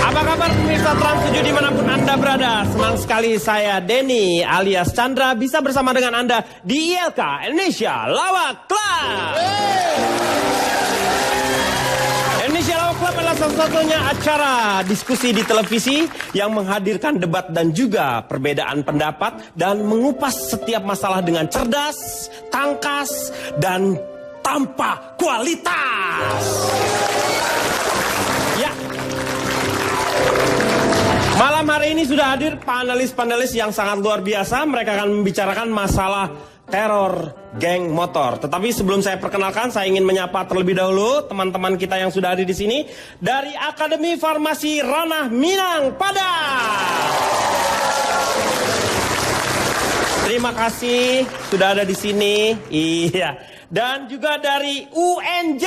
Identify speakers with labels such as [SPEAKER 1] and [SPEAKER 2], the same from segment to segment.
[SPEAKER 1] Apa kabar pemirsa Trans 7 dimanapun Anda berada? Senang sekali saya Denny alias Chandra bisa bersama dengan Anda di ILK Indonesia Lawak Club. Indonesia Lawak Club adalah satu-satunya acara diskusi di televisi yang menghadirkan debat dan juga perbedaan pendapat dan mengupas setiap masalah dengan cerdas, tangkas, dan tanpa kualitas. Ya. Malam hari ini sudah hadir panelis-panelis yang sangat luar biasa. Mereka akan membicarakan masalah teror geng motor. Tetapi sebelum saya perkenalkan, saya ingin menyapa terlebih dahulu teman-teman kita yang sudah hadir di sini dari Akademi Farmasi Ranah Minang Padang. Terima kasih sudah ada di sini. Iya. Dan juga dari UNJ.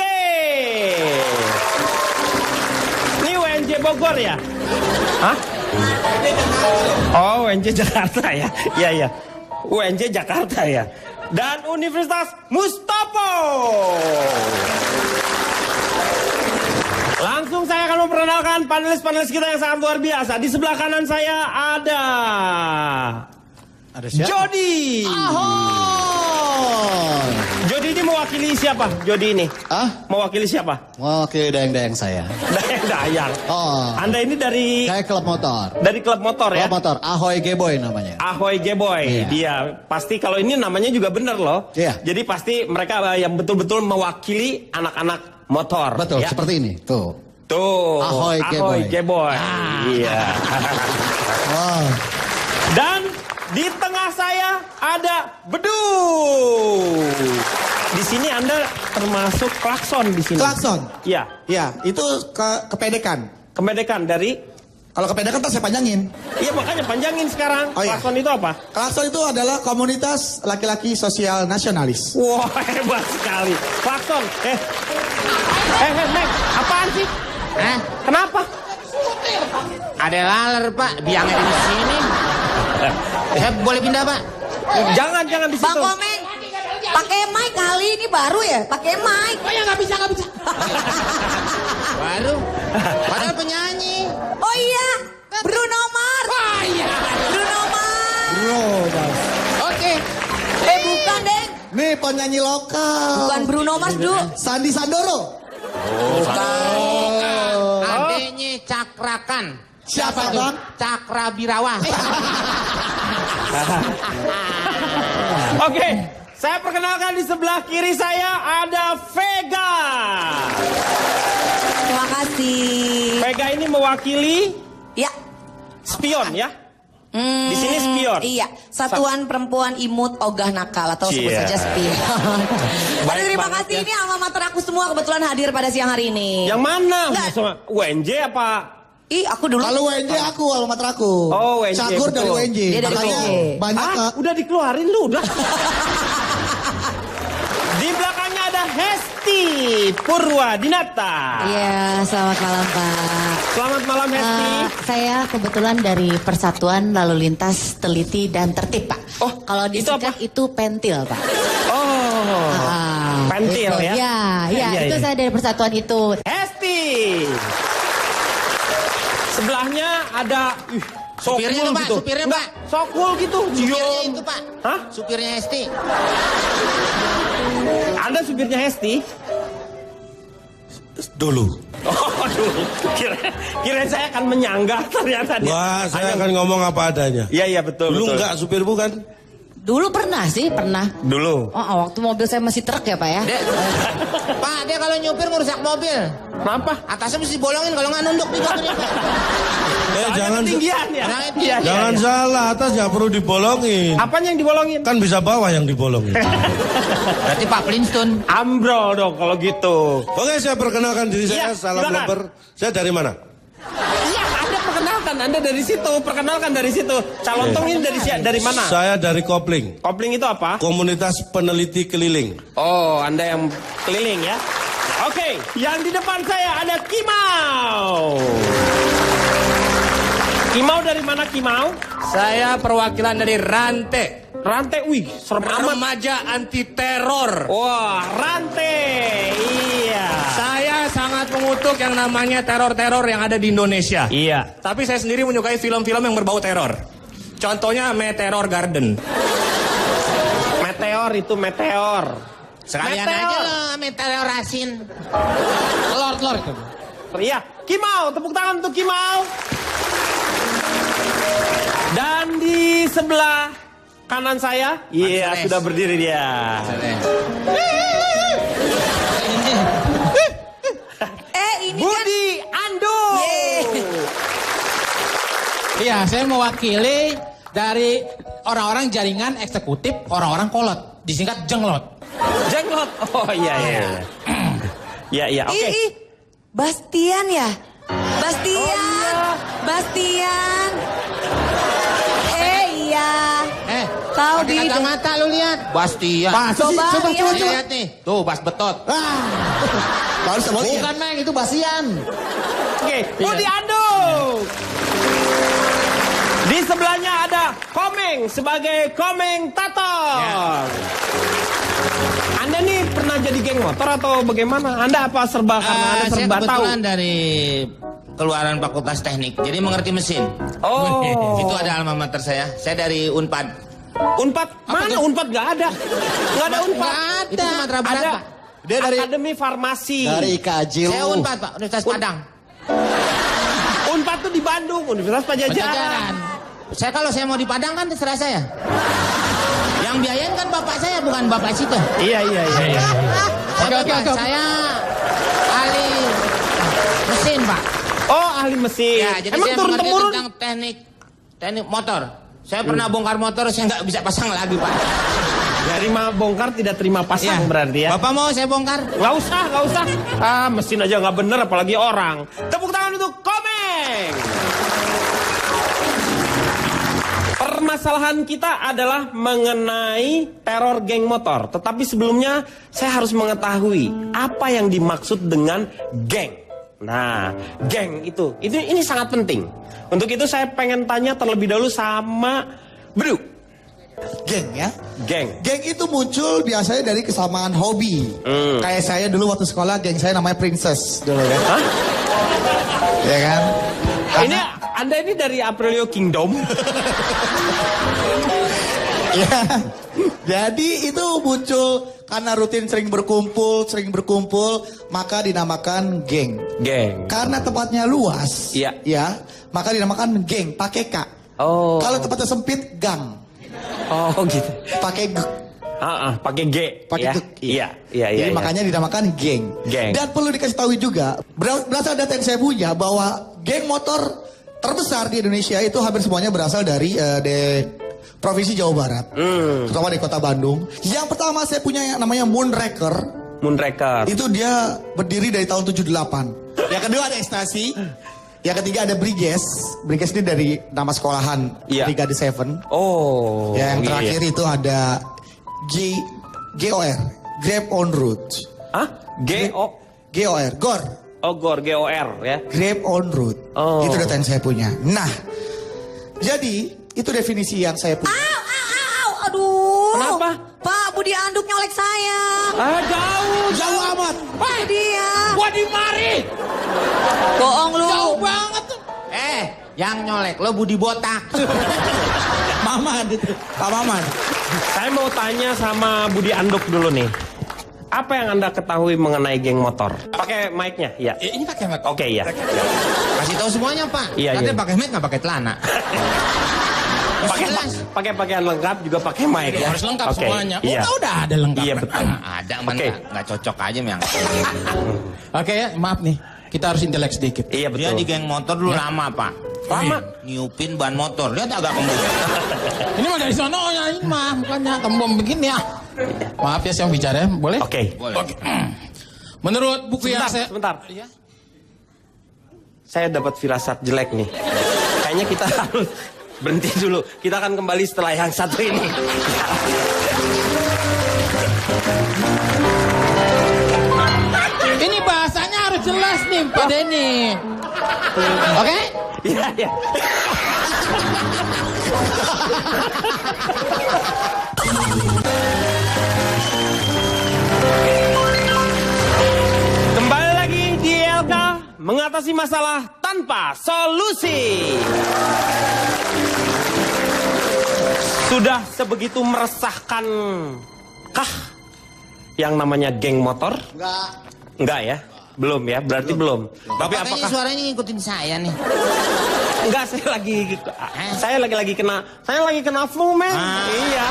[SPEAKER 1] Ini UNJ Bogor ya? Hah? Oh, UNJ Jakarta ya? Iya, iya. UNJ Jakarta ya. Dan Universitas Mustopo. Langsung saya akan memperkenalkan panelis-panelis kita yang sangat luar biasa. Di sebelah kanan saya ada siapa? Jody.
[SPEAKER 2] Ahoy.
[SPEAKER 1] Jody ini mewakili siapa? Jody ini? Mewakili siapa?
[SPEAKER 2] Mewakili dayang-dayang saya.
[SPEAKER 1] Dayang-dayang.
[SPEAKER 2] Oh.
[SPEAKER 1] Anda ini dari?
[SPEAKER 2] Saya klub motor.
[SPEAKER 1] Dari klub motor ya?
[SPEAKER 2] Klub motor, Ahoy Geboy namanya.
[SPEAKER 1] Ahoy Geboy.
[SPEAKER 2] Iya.
[SPEAKER 1] Dia pasti kalau ini namanya juga benar loh.
[SPEAKER 2] Iya.
[SPEAKER 1] Jadi pasti mereka yang betul-betul mewakili anak-anak motor.
[SPEAKER 2] Betul,
[SPEAKER 1] ya?
[SPEAKER 2] seperti ini. Tuh.
[SPEAKER 1] Ahoy
[SPEAKER 2] Geboy.
[SPEAKER 1] Geboy. Iya.
[SPEAKER 2] Wow.
[SPEAKER 1] Dan di tengah saya ada Bedu. Di sini Anda termasuk klakson di sini.
[SPEAKER 3] Klakson?
[SPEAKER 1] Iya.
[SPEAKER 3] Ya, itu kepedekan.
[SPEAKER 1] Kepedekan dari?
[SPEAKER 3] Kalau kepedekan tak saya panjangin.
[SPEAKER 1] Iya makanya panjangin sekarang.
[SPEAKER 3] Oh, iya.
[SPEAKER 1] Klakson itu apa?
[SPEAKER 3] Klakson itu adalah komunitas laki-laki sosial nasionalis.
[SPEAKER 1] Wah, hebat sekali. Klakson. Meg, apaan sih? Kenapa?
[SPEAKER 4] Ada laler pak, biangnya di sini. Saya boleh pindah pak?
[SPEAKER 1] Jangan di situ.
[SPEAKER 5] Bang Komeng, pakai mic kali ini baru ya, pakai mic.
[SPEAKER 4] Oh ya nggak bisa. Baru, padahal penyanyi.
[SPEAKER 5] Oh iya, Bruno Mars.
[SPEAKER 4] Oh iya.
[SPEAKER 5] Bruno Mars.
[SPEAKER 3] Bro, Bang.
[SPEAKER 4] Oke.
[SPEAKER 5] Bukan deng,
[SPEAKER 3] Nih penyanyi lokal.
[SPEAKER 5] bukan Bruno Mars dulu.
[SPEAKER 3] Sandi Sandoro.
[SPEAKER 4] Adeknya Cakrakan.
[SPEAKER 3] Siapa bang?
[SPEAKER 4] Cakra Birawa.
[SPEAKER 1] Oke, saya perkenalkan di sebelah kiri saya ada Vega.
[SPEAKER 5] Terima kasih.
[SPEAKER 1] Vega ini mewakili
[SPEAKER 5] Ya.
[SPEAKER 1] spion ya. Di sini spion.
[SPEAKER 5] Iya, Satuan Perempuan Imut Ogah Nakal atau sebut
[SPEAKER 1] Cia.
[SPEAKER 5] saja spion. Aduh, terima
[SPEAKER 1] banget
[SPEAKER 5] kasih
[SPEAKER 1] ya.
[SPEAKER 5] ini alma mater aku semua kebetulan hadir pada siang hari ini.
[SPEAKER 1] Yang mana?
[SPEAKER 5] Enggak.
[SPEAKER 1] Maksudnya UNJ apa?
[SPEAKER 5] Ih, aku dulu.
[SPEAKER 3] Kalau WNJ aku, alma mater aku.
[SPEAKER 1] Oh, WNJ,
[SPEAKER 3] Cagur
[SPEAKER 1] betul.
[SPEAKER 3] dari WNJ.
[SPEAKER 5] Dia dari
[SPEAKER 3] Makanya
[SPEAKER 5] WNJ.
[SPEAKER 3] banyak
[SPEAKER 1] Udah dikeluarin lu udah. Di belakangnya ada Hesti Purwadinata.
[SPEAKER 6] Iya, selamat malam Pak.
[SPEAKER 1] Selamat malam Hesti.
[SPEAKER 6] Saya kebetulan dari Persatuan Lalu Lintas Teliti dan Tertib Pak.
[SPEAKER 1] Oh,
[SPEAKER 6] kalau
[SPEAKER 1] itu
[SPEAKER 6] disingkat
[SPEAKER 1] apa?
[SPEAKER 6] itu pentil Pak.
[SPEAKER 1] Pentil ya?
[SPEAKER 6] Iya, itu saya dari persatuan itu.
[SPEAKER 1] Hesti. Sebelahnya ada
[SPEAKER 4] Supirnya tuh, Pak,
[SPEAKER 1] gitu.
[SPEAKER 4] supirnya,
[SPEAKER 1] Enggak,
[SPEAKER 4] Pak.
[SPEAKER 1] Sokul gitu.
[SPEAKER 4] Supirnya
[SPEAKER 1] Diam.
[SPEAKER 4] itu pak.
[SPEAKER 1] Hah?
[SPEAKER 4] Supirnya Esti.
[SPEAKER 1] Anda supirnya Hesti?
[SPEAKER 7] Dulu.
[SPEAKER 1] Oh, aduh. Kira saya akan menyanggah ternyata dia.
[SPEAKER 7] Wah, saya akan ngomong apa adanya.
[SPEAKER 1] Iya, betul.
[SPEAKER 7] Dulu
[SPEAKER 1] betul.
[SPEAKER 7] enggak supir bukan?
[SPEAKER 6] Dulu pernah sih, pernah.
[SPEAKER 1] Dulu.
[SPEAKER 6] Waktu mobil saya masih truk ya Pak ya.
[SPEAKER 4] Pak, dia kalau nyupir ngerusak mobil.
[SPEAKER 1] Kenapa?
[SPEAKER 4] Atasnya mesti bolongin kalau nggak nunduk di mobilnya pak.
[SPEAKER 7] Jangan
[SPEAKER 1] Ketinggian ya?
[SPEAKER 4] Iya,
[SPEAKER 7] jangan salah, atas nggak perlu dibolongin.
[SPEAKER 1] Apanya yang dibolongin?
[SPEAKER 7] Kan bisa bawah yang dibolongin.
[SPEAKER 4] Berarti Pak Flintstone.
[SPEAKER 1] Ambrol dong kalau gitu.
[SPEAKER 7] Oke, saya perkenalkan diri
[SPEAKER 1] Iya,
[SPEAKER 7] saya. Salam
[SPEAKER 1] silakan.
[SPEAKER 7] lemper. Saya dari mana?
[SPEAKER 1] Iya, Anda perkenalkan. Anda dari situ. Perkenalkan dari situ. Calontong ini dari mana?
[SPEAKER 7] Saya dari Kopling.
[SPEAKER 1] Kopling itu apa?
[SPEAKER 7] Komunitas Peneliti Keliling.
[SPEAKER 1] Oh, Anda yang keliling ya. Oke, yang di depan saya ada Kimau. Kimau dari mana Kimau?
[SPEAKER 8] Saya perwakilan dari Rante.
[SPEAKER 1] Rantai, wih, serem amat.
[SPEAKER 4] Remaja anti teror.
[SPEAKER 1] Wah, rantai. Iya.
[SPEAKER 4] Saya sangat mengutuk yang namanya teror-teror yang ada di Indonesia.
[SPEAKER 1] Iya.
[SPEAKER 4] Tapi saya sendiri menyukai film-film yang berbau teror. Contohnya Meteor Garden.
[SPEAKER 1] Meteor itu meteor.
[SPEAKER 4] Sekalian
[SPEAKER 1] Meteor.
[SPEAKER 4] aja loh meteor asin.
[SPEAKER 2] Telur itu.
[SPEAKER 1] Iya, Kimau, tepuk tangan untuk Kimau. Dan di sebelah kanan saya, iya
[SPEAKER 4] Mas
[SPEAKER 1] sudah berdiri dia.
[SPEAKER 5] Ini kan
[SPEAKER 1] Budi Ando.
[SPEAKER 8] Iya, saya mewakili dari orang-orang jaringan eksekutif, orang-orang kolot, disingkat jenglot.
[SPEAKER 1] Jenglot. Oh iya iya. Iya iya, oke.
[SPEAKER 5] Ih, Bastian ya? Bastian. Bastian. Iya. Tahu di
[SPEAKER 4] Pakai kacamata lu lihat. Bastian.
[SPEAKER 5] Coba lihat.
[SPEAKER 4] Lihat nih. Tuh, Bas Betot.
[SPEAKER 3] Baru sebut
[SPEAKER 2] Bukan Meng, itu Basian.
[SPEAKER 1] Oke, Budi Ando. Di sebelahnya ada Komeng sebagai komentator. Anda nih pernah jadi geng motor atau bagaimana? Anda apa serba karena Anda
[SPEAKER 4] Saya
[SPEAKER 1] serba tahu?
[SPEAKER 4] kebetulan dari keluaran Fakultas Teknik, jadi mengerti mesin.
[SPEAKER 1] Oh.
[SPEAKER 4] Itu ada alma mater saya. Saya dari Unpad.
[SPEAKER 1] Unpad? Mana Unpad? Gak ada. Gak ada Unpad.
[SPEAKER 4] Itu Sumatera Barat,
[SPEAKER 1] Ada.
[SPEAKER 4] Pak.
[SPEAKER 2] Dia dari
[SPEAKER 1] Akademi Farmasi.
[SPEAKER 2] dari IKJ
[SPEAKER 4] Saya
[SPEAKER 2] lu.
[SPEAKER 4] Unpad, Pak. Universitas Padang.
[SPEAKER 1] Unpad tuh di Bandung, Universitas Pajajaran.
[SPEAKER 4] Saya kalau saya mau di Padang kan terserah saya. Yang biayain kan bapak saya, bukan bapak situ.
[SPEAKER 1] Iya.
[SPEAKER 8] Oke.
[SPEAKER 4] Saya ahli mesin, Pak.
[SPEAKER 1] Oh, ahli mesin.
[SPEAKER 4] Ya, jadi
[SPEAKER 1] Emang
[SPEAKER 4] saya mengerti
[SPEAKER 1] turun-temurun?
[SPEAKER 4] tentang teknik motor. Saya pernah bongkar motor, saya nggak bisa pasang lagi, Pak.
[SPEAKER 1] Terima bongkar, tidak terima pasang berarti ya.
[SPEAKER 4] Bapak mau saya bongkar?
[SPEAKER 1] Gak usah. Ah, mesin aja nggak bener, apalagi orang. Tepuk tangan untuk Komeng. Permasalahan kita adalah mengenai teror geng motor. Tetapi sebelumnya saya harus mengetahui apa yang dimaksud dengan geng. Nah, geng itu ini sangat penting. Untuk itu saya pengen tanya terlebih dahulu sama Bro.
[SPEAKER 3] geng ya.
[SPEAKER 1] Geng.
[SPEAKER 3] Geng itu muncul biasanya dari kesamaan hobi. Kayak saya dulu waktu sekolah, geng saya namanya Princess dulu ya.
[SPEAKER 1] Hah?
[SPEAKER 3] Ya kan?
[SPEAKER 1] Ini Anda ini dari Aprilio Kingdom.
[SPEAKER 3] Ya. Jadi itu muncul karena rutin sering berkumpul, maka dinamakan geng.
[SPEAKER 1] Geng.
[SPEAKER 3] Karena tempatnya luas,
[SPEAKER 1] Iya.
[SPEAKER 3] ya, maka dinamakan geng, pakai K.
[SPEAKER 1] Oh.
[SPEAKER 3] Kalau tempatnya sempit, gang,
[SPEAKER 1] Oh gitu.
[SPEAKER 3] pakai G.
[SPEAKER 1] Pakai G.
[SPEAKER 3] Pakai
[SPEAKER 1] ya?
[SPEAKER 3] G.
[SPEAKER 1] Iya.
[SPEAKER 3] Jadi makanya dinamakan geng.
[SPEAKER 1] Geng.
[SPEAKER 3] Dan perlu dikasih tahu juga, berasal data yang saya punya bahwa geng motor terbesar di Indonesia itu hampir semuanya berasal dari Provinsi Jawa Barat. Terutama di kota Bandung. Yang pertama saya punya yang namanya Moonraker.
[SPEAKER 1] Moonraker.
[SPEAKER 3] Itu dia berdiri dari tahun 78. Yang kedua ada Ekstasi. Yang ketiga ada Briges. Briges ini dari nama sekolahan
[SPEAKER 1] Iya.
[SPEAKER 3] Brigade 7.
[SPEAKER 1] Oh.
[SPEAKER 3] Ya, yang
[SPEAKER 1] iya.
[SPEAKER 3] terakhir itu ada GOR. Grab on Route.
[SPEAKER 1] Hah? GO.
[SPEAKER 3] GOR. GOR.
[SPEAKER 1] Oh, GOR, GOR ya.
[SPEAKER 3] Grab on Route.
[SPEAKER 1] Oh.
[SPEAKER 3] Itu data yang saya punya. Nah, jadi itu definisi yang saya punya.
[SPEAKER 5] Aduh.
[SPEAKER 1] Kenapa?
[SPEAKER 5] Pak, Budi Anduk nyolek saya.
[SPEAKER 1] Jauh.
[SPEAKER 3] Jauh amat.
[SPEAKER 5] Itu dia.
[SPEAKER 8] Gua di mari.
[SPEAKER 5] Bohong lu.
[SPEAKER 8] Jauh banget tuh.
[SPEAKER 4] Yang nyolek lo Budi Botak.
[SPEAKER 3] Maman itu. Pak Maman.
[SPEAKER 1] Saya mau tanya sama Budi Anduk dulu nih. Apa yang Anda ketahui mengenai geng motor? Pakai mic-nya, ya.
[SPEAKER 8] Ini pakai mic.
[SPEAKER 1] Oke, ya.
[SPEAKER 4] Kasih tahu semuanya, Pak.
[SPEAKER 1] Iya,
[SPEAKER 4] Nanti
[SPEAKER 1] iya.
[SPEAKER 4] pakai mic nggak pakai celana.
[SPEAKER 1] Pakai pakaian lengkap juga pakai mic ya.
[SPEAKER 8] Harus lengkap
[SPEAKER 1] Oke,
[SPEAKER 8] semuanya.
[SPEAKER 1] Iya.
[SPEAKER 8] Udah ada lengkap.
[SPEAKER 1] Iya betul.
[SPEAKER 4] Ada man
[SPEAKER 1] Oke.
[SPEAKER 4] nggak cocok aja yang.
[SPEAKER 8] Oke ya, maaf nih. Kita harus intelek sedikit.
[SPEAKER 1] Iya
[SPEAKER 4] Dia
[SPEAKER 1] betul.
[SPEAKER 4] di geng motor dulu lama, Pak.
[SPEAKER 1] Lama.
[SPEAKER 4] Niupin ban motor. Dia agak kembali.
[SPEAKER 8] Ini mah dari sono ya, ini mah bukannya tembom begini ya. Maaf ya saya yang bicara, boleh?
[SPEAKER 1] Oke.
[SPEAKER 4] Boleh.
[SPEAKER 8] Menurut buku yang saya
[SPEAKER 1] Sebentar. Saya dapat firasat jelek nih. Kayaknya kita harus berhenti dulu. Kita akan kembali setelah yang satu ini.
[SPEAKER 8] ini bahasanya harus jelas nih Pak Denny. Oke?
[SPEAKER 1] Iya, iya. Kembali lagi di LK mengatasi masalah tanpa solusi. Sudah sebegitu meresahkan kah yang namanya geng motor? Enggak ya? Belum ya? Berarti belum. Tapi
[SPEAKER 4] Bapak
[SPEAKER 1] apakah
[SPEAKER 4] kayaknya suaranya ngikutin saya nih.
[SPEAKER 1] enggak, saya lagi kena flu, men. Iya.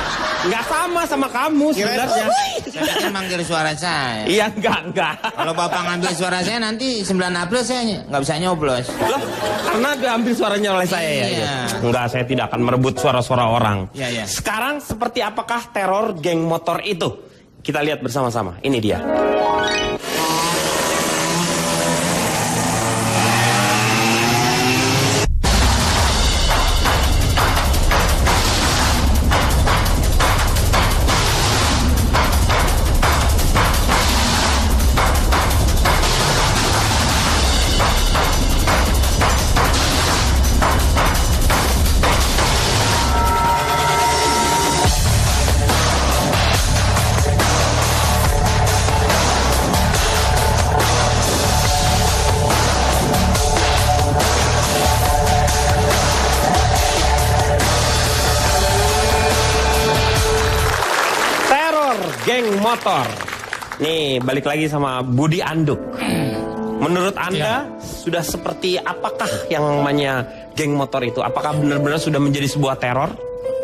[SPEAKER 1] Enggak sama kamu sebenarnya.
[SPEAKER 4] Saya pikir manggil suara saya.
[SPEAKER 1] Iya, enggak.
[SPEAKER 4] Kalau Bapak ngambil suara saya nanti 9 April saya nggak bisa nyoblos.
[SPEAKER 1] Loh, karena diambil suaranya oleh saya ya.
[SPEAKER 4] Iya.
[SPEAKER 1] Enggak, saya tidak akan merebut suara-suara orang.
[SPEAKER 4] Iya.
[SPEAKER 1] Sekarang seperti apakah teror geng motor itu? Kita lihat bersama-sama. Ini dia. Geng motor. Nih, balik lagi sama Budi Anduk. Menurut Anda, sudah seperti apakah yang namanya geng motor itu? Apakah benar-benar sudah menjadi sebuah teror?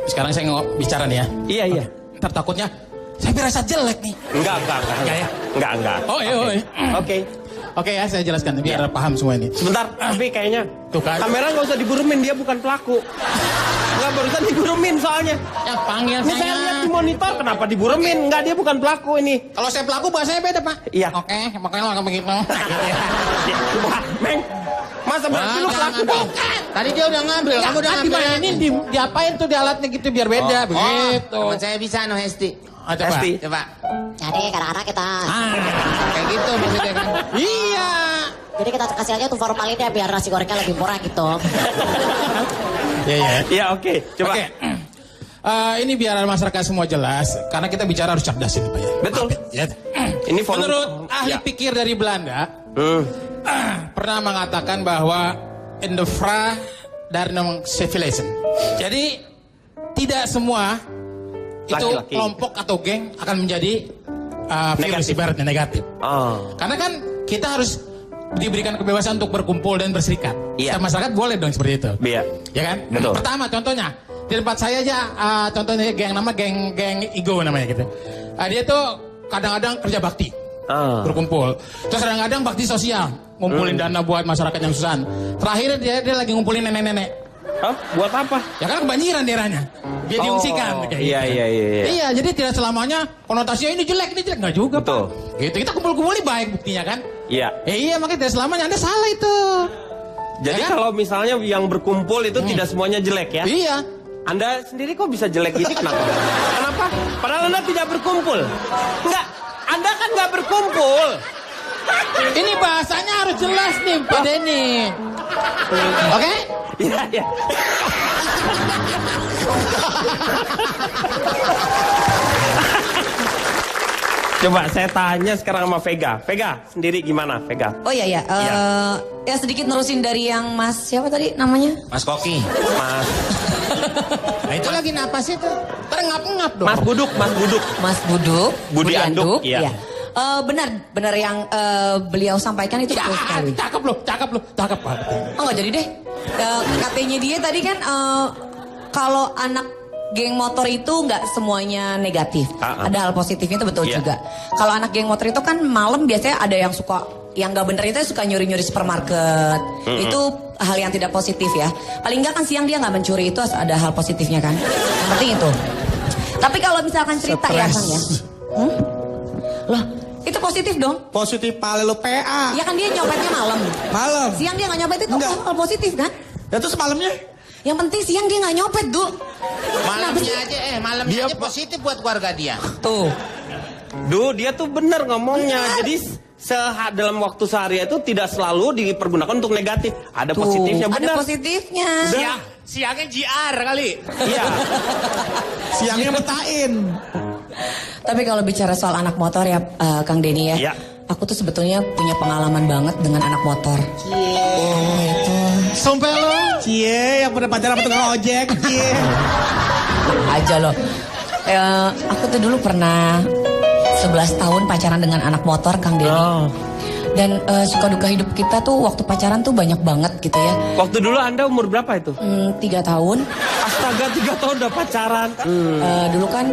[SPEAKER 8] Sekarang saya bicara nih ya.
[SPEAKER 1] Iya.
[SPEAKER 8] Ntar takutnya saya berasa jelek nih.
[SPEAKER 1] Enggak.
[SPEAKER 8] Ya?
[SPEAKER 1] Enggak.
[SPEAKER 8] Oh iya. Oke ya, saya jelaskan biar paham semua ini.
[SPEAKER 1] Sebentar, tapi kayaknya
[SPEAKER 8] Tuh kan.
[SPEAKER 1] kamera nggak usah diburumin, dia bukan pelaku. Nggak, barusan diburumin soalnya.
[SPEAKER 8] Ya panggil
[SPEAKER 1] Ini saya lihat di monitor, kenapa diburumin? Enggak, dia bukan pelaku ini.
[SPEAKER 8] Kalau saya pelaku bahasanya beda, Pak.
[SPEAKER 1] Iya.
[SPEAKER 8] Oke, makanya lo begitu.
[SPEAKER 1] Wah, Meng, masa berarti lu pelaku?
[SPEAKER 4] Bukan. Tadi dia udah ngambil, kamu udah ngambil.
[SPEAKER 8] Ini diapain tuh di alatnya gitu biar beda, begitu.
[SPEAKER 4] Teman saya bisa no Hesti.
[SPEAKER 8] Coba.
[SPEAKER 1] Hesti.
[SPEAKER 4] Coba.
[SPEAKER 5] Jadi kadang-kadang kita,
[SPEAKER 4] Kayak gitu maksudnya kan.
[SPEAKER 8] Iya.
[SPEAKER 5] jadi kita kasih aja tuh formalinnya biar nasi gorengnya lebih murah gitu.
[SPEAKER 8] Iya.
[SPEAKER 1] Iya, oke. Coba.
[SPEAKER 8] Oke. Ini biar masyarakat semua jelas, karena kita bicara harus cerdas ini, Pak ya.
[SPEAKER 1] Betul.
[SPEAKER 8] Ya.
[SPEAKER 1] Ini volume-
[SPEAKER 8] Menurut ahli
[SPEAKER 1] Ya.
[SPEAKER 8] pikir dari Belanda, pernah mengatakan bahwa in the fra dari civilization. Jadi tidak semua itu
[SPEAKER 1] Laki-laki.
[SPEAKER 8] kelompok atau geng akan menjadi virus
[SPEAKER 1] Negatif.
[SPEAKER 8] ibaratnya negatif.
[SPEAKER 1] Oh.
[SPEAKER 8] Karena kan kita harus diberikan kebebasan untuk berkumpul dan berserikat.
[SPEAKER 1] Iya.
[SPEAKER 8] Setiap masyarakat boleh dong seperti itu.
[SPEAKER 1] Iya.
[SPEAKER 8] Ya kan?
[SPEAKER 1] Betul.
[SPEAKER 8] Pertama contohnya di tempat saya aja contohnya geng Igo namanya gitu. Dia tuh kadang-kadang kerja bakti. Berkumpul. Terus kadang-kadang bakti sosial, ngumpulin dana buat masyarakat yang susah. Terakhir dia lagi ngumpulin nenek-nenek.
[SPEAKER 1] Hah? Buat apa?
[SPEAKER 8] Ya kan kebanjiran daerahnya. Dia diungsikan kayak
[SPEAKER 1] Iya,
[SPEAKER 8] gitu.
[SPEAKER 1] iya.
[SPEAKER 8] Iya, jadi tidak selamanya konotasinya ini jelek enggak juga,
[SPEAKER 1] Betul.
[SPEAKER 8] Pak. Gitu. Kita kumpul-kumpul baik buktinya kan?
[SPEAKER 1] Iya.
[SPEAKER 8] Iya, makanya tidak selamanya Anda salah itu.
[SPEAKER 1] Jadi
[SPEAKER 8] Ya kan?
[SPEAKER 1] kalau misalnya yang berkumpul itu tidak semuanya jelek ya?
[SPEAKER 8] Iya.
[SPEAKER 1] Anda sendiri kok bisa jelek gini kenapa? Kenapa? Padahal Anda tidak berkumpul. Enggak, Anda kan nggak berkumpul.
[SPEAKER 8] Ini bahasanya harus jelas nih, Pak Denny. Oke?
[SPEAKER 1] Iya. Coba saya tanya sekarang sama Vega. Vega, sendiri gimana, Vega?
[SPEAKER 5] Oh iya. Ya sedikit nerusin dari yang Mas siapa tadi namanya?
[SPEAKER 4] Mas Koki.
[SPEAKER 1] Mas
[SPEAKER 4] Nah itu lagi napas itu.
[SPEAKER 8] Terengap-engap dong.
[SPEAKER 1] Mas Buduk.
[SPEAKER 5] Mas Buduk.
[SPEAKER 1] Budi Anduk, iya.
[SPEAKER 5] Benar yang beliau sampaikan itu betul sekali.
[SPEAKER 8] Cakep loh. Cakep Pak.
[SPEAKER 5] Oh nggak jadi deh. Katanya dia tadi kan kalau anak geng motor itu nggak semuanya negatif. Ada hal positifnya itu betul
[SPEAKER 1] Iya.
[SPEAKER 5] juga. Kalau anak geng motor itu kan malam biasanya ada yang yang nggak bener itu suka nyuri-nyuri supermarket. Itu hal yang tidak positif ya. Paling nggak kan siang dia nggak mencuri, itu ada hal positifnya kan. Yang penting itu. Tapi kalau misalkan cerita ya Kang ya. Loh, itu positif dong.
[SPEAKER 3] Positif pale lo PA.
[SPEAKER 5] Ya kan dia nyopetnya malam.
[SPEAKER 3] Malam.
[SPEAKER 5] Siang dia nggak nyopet itu
[SPEAKER 3] Enggak.
[SPEAKER 5] hal positif kan?
[SPEAKER 3] Ya terus malamnya?
[SPEAKER 5] Yang penting siang dia nggak nyopet, Du.
[SPEAKER 4] Malamnya aja positif buat keluarga dia.
[SPEAKER 5] Tuh.
[SPEAKER 1] Dia tuh bener ngomongnya. Jadi dalam waktu sehari itu tidak selalu dipergunakan untuk negatif. Ada positifnya, benar.
[SPEAKER 5] Ada positifnya.
[SPEAKER 4] Siangnya JR kali.
[SPEAKER 1] Iya.
[SPEAKER 3] Siangnya betain.
[SPEAKER 5] Tapi kalau bicara soal anak motor ya Kang Denny ya.
[SPEAKER 1] Iya.
[SPEAKER 5] Aku tuh sebetulnya punya pengalaman banget dengan anak motor.
[SPEAKER 3] Oh itu.
[SPEAKER 8] Sumpah lo.
[SPEAKER 3] Cie, yang pernah pacaran sama tukang ojek. Cie.
[SPEAKER 5] Aja loh. Aku tuh dulu pernah 11 tahun pacaran dengan anak motor Kang Denny.
[SPEAKER 1] Oh.
[SPEAKER 5] Dan suka duka hidup kita tuh waktu pacaran tuh banyak banget gitu ya.
[SPEAKER 1] Waktu dulu Anda umur berapa itu?
[SPEAKER 5] 3 tahun.
[SPEAKER 1] Astaga, 3 tahun udah pacaran.
[SPEAKER 5] Dulu kan